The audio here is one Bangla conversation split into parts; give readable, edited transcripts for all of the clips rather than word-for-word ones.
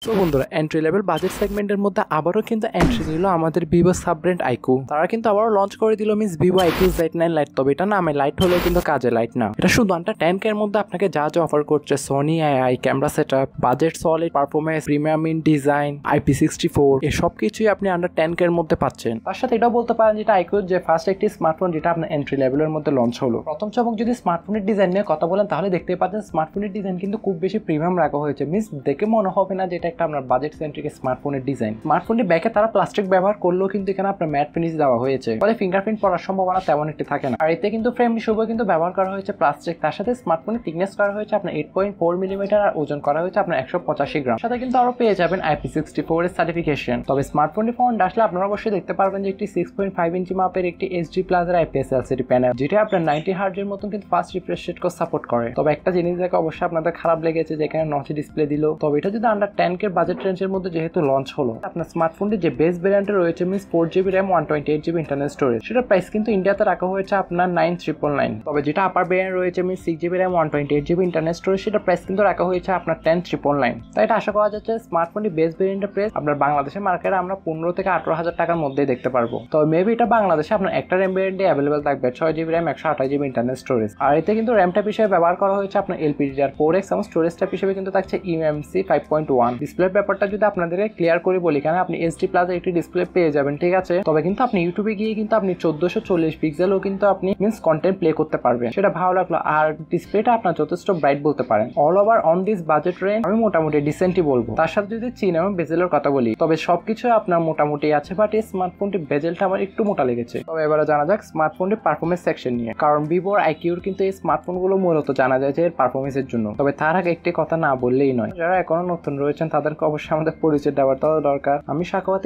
তো বন্ধুরা এন্ট্রি লেভেল বাজেট সেগমেন্টের মধ্যে আবারও কিন্তু এন্ট্রি নিল আমাদের ভিভো সাব ব্র্যান্ড আইকু। তারা কিন্তু আবারও লঞ্চ করে দিল miss Vivo IQ Z9 light. তবে এটা নামে লাইট হলেও কিন্তু কাজে লাইট না, এটা শুধু আন্ডার 10K এর মধ্যে আপনাকে যা যা অফার করছে Sony AI camera setup, budget solid performance, premium in design, IP64 এই সব কিছুই আপনি আন্ডার 10K এর মধ্যে পাচ্ছেন। তার সাথে এটাও বলতে পারেন যেটা আইকুর যে ফার্স্ট একটি স্মার্টফোন যেটা আপনার এন্ট্রি লেভেলের মধ্যে লঞ্চ হলো। প্রথম চমক যদি স্মার্টফোনের ডিজাইন নিয়ে কথা বলেন তাহলে দেখতে পাচ্ছেন স্মার্টফোনের ডিজাইন কিন্তু খুব বেশি প্রিমিয়াম রাখা হয়েছে। মিস দেখে মনে হবে না যেটা একটা আপনার বাজেট সেন্ট্রিক স্মার্টফোনের ডিজাইন। স্মার্টফোনটি ব্যাকে তারা প্লাস্টিক ব্যবহার করলেও কিন্তু এখানে আপনার ম্যাট ফিনিশ দেওয়া হয়েছে, ফলে ফিঙ্গারপ্রিন্ট পড়ার সম্ভাবনা তেমন একটি থাকে না। আর এতে কিন্তু ফ্রেম হিসেবেও কিন্তু ব্যবহার করা হয়েছে প্লাস্টিক। তার সাথে স্মার্টফোনের থিকনেস করা হয়েছে আপনার 8.4 মিলিমিটার আর ওজন করা হয়েছে আপনার 185 গ্রাম। সাথে কিন্তু আরো পেয়ে যাবেন IP64 এর সার্টিফিকেশন। তবে স্মার্টফোনটি ফোন আসলে আপনারা অবশ্যই দেখতে পারবেন যে একটি 6.5 ইঞ্চি মাপের একটি HD প্লাস এর IPS LCD প্যানেল, যেটা আপনার 90 হার্টজ এর মতন কিন্তু ফাস্ট রিফ্রেশ রেট কো সাপোর্ট করে। তবে একটা জিনিস দেখে অবশ্যই আপনাদের খারাপ লেগেছে যে এখানে নচ ডিসপ্লে দিল। তবে এটা যদি আন্ডার 10K এর বাজেট রেঞ্জের মধ্যে যেহেতু লঞ্চ হলো, আপনার স্মার্টফোনটি যে বেস ভেরিয়েন্টে রয়েছে miss 4GB RAM 128GB internal storage, সেটা প্রাইস কিন্তু ইন্ডিয়াতে রাখা হয়েছে আপনার 9,999। তবে যেটা আপার ভেরিয়েন্ট রয়েছে miss 6GB RAM 128GB internal storage, সেটা প্রাইস কিন্তু রাখা হয়েছে আপনার 10,999। তাই এটা আশা করা যাচ্ছে স্মার্টফোনটি বেস ভেরিয়েন্টের প্রাইস আপনার বাংলাদেশের মার্কেটে আমরা 15 থেকে 18,000 টাকার মধ্যেই দেখতে পারবো। তবে মেবি এটা বাংলাদেশে আপনার একটা RAM ভেরিয়েন্টে অ্যাভেলেবল থাকবে 6GB RAM 128GB internal storage. আর এতে কিন্তু RAM টাইপ হিসেবে ব্যবহার করা হয়েছে আপনার LPDDR4X এবং স্টোরেজ টাইপ হিসেবে কিন্তু থাকছে eMMC 5.1। ডিসপ্লের ব্যাপারটা যদি আপনাদেরকে ক্লিয়ার করে বলি, কেন আপনি HD প্লাস একটি ডিসপ্লে পেয়ে যাবেন, ঠিক আছে। তবে কিন্তু আপনি ইউটিউবে গিয়ে কিন্তু আপনি 1440 পিক্সেলও কিন্তু আপনি মিন্স কন্টেন্ট প্লে করতে পারবেন, সেটা ভালো লাগলো। আর ডিসপ্লেটা আপনার যথেষ্ট ব্রাইট বলতে পারেন। All over on this budget range আমি মোটামুটি ডিসেন্টই বলবো। তার সাথে যদি চিন এবং বেজেলের কথা বলি, তবে সবকিছু আপনার মোটামুটি আছে, বাট এই স্মার্টফোনটি বেজেলটা আমার একটু মোটা লেগেছে। তবে এবারে জানা যাক স্মার্টফোনটির পারফরমেন্স সেকশন নিয়ে, কারণ ভিভো আইকিউর কিন্তু এই স্মার্টফোনগুলো মূলত জানা যায় যে এর পারফরমেন্সের জন্য। তবে তার আগে একটি কথা না বললেই নয়, যারা এখনো নতুন রয়েছেন তাদেরকে অবশ্যই আমাদের পরিচয় দেওয়াটাও দরকার। আমি সাখাওয়াত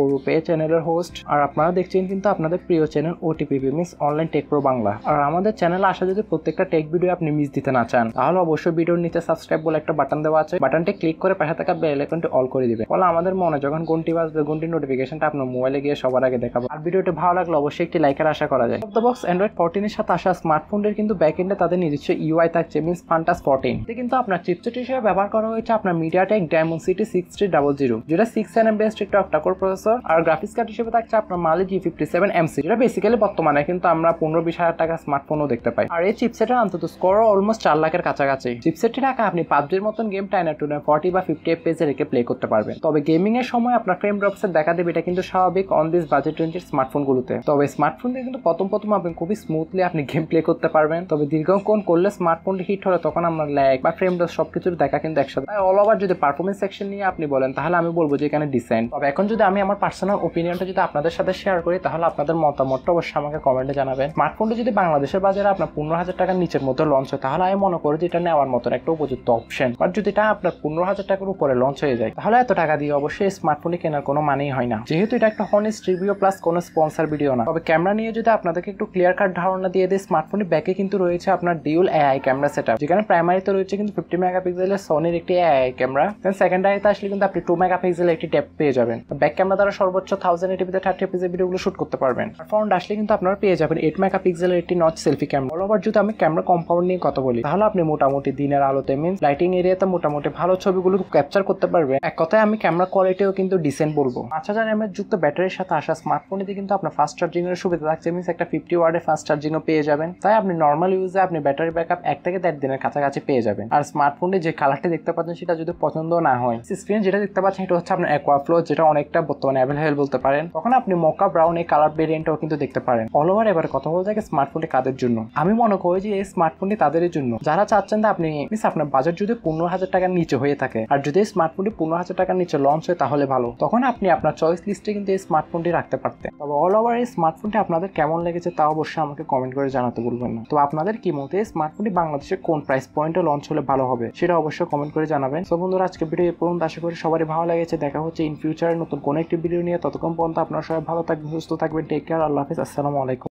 ওরূপে চ্যানেলের হোস্ট, আর আপনারা দেখছেন কিন্তু আপনাদের প্রিয় channel OTPP miss online tech pro Bangla. আর আমাদের চ্যানেলে আসা যদি প্রত্যেকটা টেক ভিডিও আপনি মিস দিতে না চান, তাহলে অবশ্যই ভিডিওর নিচে সাবস্ক্রাইব বলে একটা বাটন দেওয়া আছে, বাটনটি ক্লিক করে পাশে থাকা বেল আইকনটি অল করে দিবেন। ফলে আমাদের মনে যখন ঘন্টি বাজবে, ঘন্টির নোটিফিকেশনটা আপনার মোবাইলে গিয়ে সবার আগে দেখাবো। আর ভিডিওটি ভালো লাগলে অবশ্যই একটি লাইকের আশা করা যায়। দ্য বক্স অ্যান্ড্রয়েড 14 এর সাথে আসা স্মার্টফোনের কিন্তু ব্যাক এন্ডে তাদের নিজস্ব UI থাকছে মিন্স Fantas 14। এতে কিন্তু আপনার চিপসেট হিসেবে ব্যবহার করা হয়েছে আপনার MediaTek Dimensity 6300, যেটা 6nm বেসড একটা অক্টা-কোর প্রসেসর। আর গ্রাফিক্স কার্ড হিসেবে থাকছে আপনার Mali G57MC, যেটা বেসিক্যালি বর্তমানে কিন্তু আমরা 15-20 হাজার টাকা স্মার্টফোনও দেখতে পাই। আর এই চিপসেটের অন্তত স্কোর অলমোস্ট 4 লাখের কাছাকাছি। চিপসেটটি রাখা আপনি PUBG-র মতন গেম টাইনা 40 বা 50 FPS এ রেখে প্লে করতে পারবেন। তবে গেমিং এর সময় আপনার ফ্রেম ড্রপসের দেখা দেবে, এটা কিন্তু স্বাভাবিক অন দিস বাজেট রেঞ্জের স্মার্টফোনগুলোতে। তবে স্মার্টফোনটি কিন্তু প্রথম আপনি খুবই স্মুথলি আপনি গেম প্লে করতে পারবেন। তবে দীর্ঘক্ষণ করলে স্মার্টফোনটি হিট হলে তখন আমরা ল্যাগ বা ফ্রেম ড্রপ সবকিছুর দেখা কিন্তু একসাথে। অল ওভার যদি পারফরমেন্স সেকশন নিয়ে আপনি বলেন, তাহলে আমি বলবো যে এখানে ডিসেন্ট। তবে এখন যদি আমি আমার পার্সোনাল ওপিনিয়নটা যদি আপনাদের সাথে শেয়ার করি, তাহলে আপনাদের মতামতটা অবশ্যই আমাকে কমেন্টে জানাবেন। স্মার্টফোনটি যদি বাংলাদেশের বাজারে আপনার 15,000 টাকার নিচের মধ্যে লঞ্চ হয়, তাহলে আমি মনে করি যে এটা নেওয়ার মতন একটা উপযুক্ত অপশন। বাট যদি এটা আপনার 15,000 টাকার উপরে লঞ্চ হয়ে যায়, তাহলে এত টাকা দিয়ে অবশ্যই স্মার্টফোনটি কেনার কোনো মানেই হয় না, যেহেতু এটা একটা হনেস্ট রিভিউ প্লাস কোনো স্পন্সর ভিডিও না। তবে ক্যামেরা নিয়ে যদি আপনাদেরকে একটু ক্লিয়ার কাট ধারণা দিয়ে দিই, স্মার্টফোনের ব্যাকে কিন্তু রয়েছে আপনার ডিউল AI ক্যামেরা সেটআপ, যেখানে প্রাইমারিতে রয়েছে কিন্তু 50 মেগাপিক্সেলের সোনির একটি AI ক্যামেরা, দেন সেকেন্ডারিতে আসলে কিন্তু আপনি 2 মেগাপিক্সেলের একটি ট্যাপ পেয়ে যাবেন। ব্যাক ক্যামেরা দ্বারা সর্বোচ্চ 1080p 30fps এর ভিডিওগুলো শুট করতে পারবেন। আর ফ্রন্ট আসলে কিন্তু আপনারা পেয়ে যাবেন 8 মেগাপিক্সেলের একটি notch selfie camera. All over যদি আমি ক্যামেরা কম্পাউন্ড নিয়ে কথা বলি, তাহলে আপনি মোটামুটি দিনের আলোতে মিন্স লাইটিং এরিয়াতে মোটামুটি ভালো ছবিগুলো ক্যাপচার করতে পারবেন। এক কথায় আমি ক্যামেরা কোয়ালিটিও কিন্তু ডিসেন্ট বলবো। 5000 mAh যুক্ত ব্যাটারির সাথে আসা স্মার্টফোনটিতে কিন্তু আপনার ফাস্ট চার্জিং এর সুবিধা থাকছে, মিন্স একটা 50 ওয়াটের ফাস্ট চার্জিংও পেয়ে যাবেন। তাই আপনি নর্মাল ইউজে আপনি ব্যাটারি ব্যাকআপ 1 থেকে 1.5 দিনের কাছাকাছি পেয়ে যাবেন। আর স্মার্টফোনে যে কালারটি দেখতে পাচ্ছেন, সেটা যদি পছন্দ না হয়, স্ক্রিনে যেটা দেখতে পাচ্ছেন এটা হচ্ছে আপনার অ্যাকোয়া ফ্লো, যেটা অনেকটা বর্তমানে অ্যাভেলেবল বলতে পারেন। তখন আপনি মোকা ব্রাউন এই কালার ভেরিয়েন্টও কিন্তু দেখতে পারেন। অল ওভার এবার কথা বলতে গেলে স্মার্টফোনটি কাদের জন্য, আমি মনে করি যে এই স্মার্টফোনটি তাদেরই জন্য যারা চাচ্ছেন যে আপনি মিস আপনার বাজেট যদি 15,000 টাকার নিচে হয়ে থাকে, আর যদি এই স্মার্টফোনটি 15,000 টাকার নিচে লঞ্চ হয় তাহলে ভালো, তখন আপনি আপনার চয়েস লিস্টে কিন্তু এই স্মার্টফোনটি রাখতে পারতেন। তবে অল ওভার এই স্মার্টফোনটি আপনাদের কেমন লেগেছে তা অবশ্যই আমাকে কমেন্ট করে জানাতে ভুলবেন না। তো আপনাদের কি মতে এই স্মার্টফোনটি বাংলাদেশে কোন প্রাইস পয়েন্টে লঞ্চ হলে ভালো হবে, সেটা অবশ্যই কমেন্ট করে জানাবেন। সো বন্ধুরা, আজকে ভিডিও এই পর্যন্ত। আশা করি সবারই ভালো লেগেছে। দেখা হচ্ছে ইন ফিউচারে নতুন কোনো একটি ভিডিও নিয়ে। ততক্ষণ পর্যন্ত আপনারা সবাই ভালো থাকবেন, সুস্থ থাকবেন। টেক কেয়ার, আল্লাহ হাফেজ, আসসালামু আলাইকুম।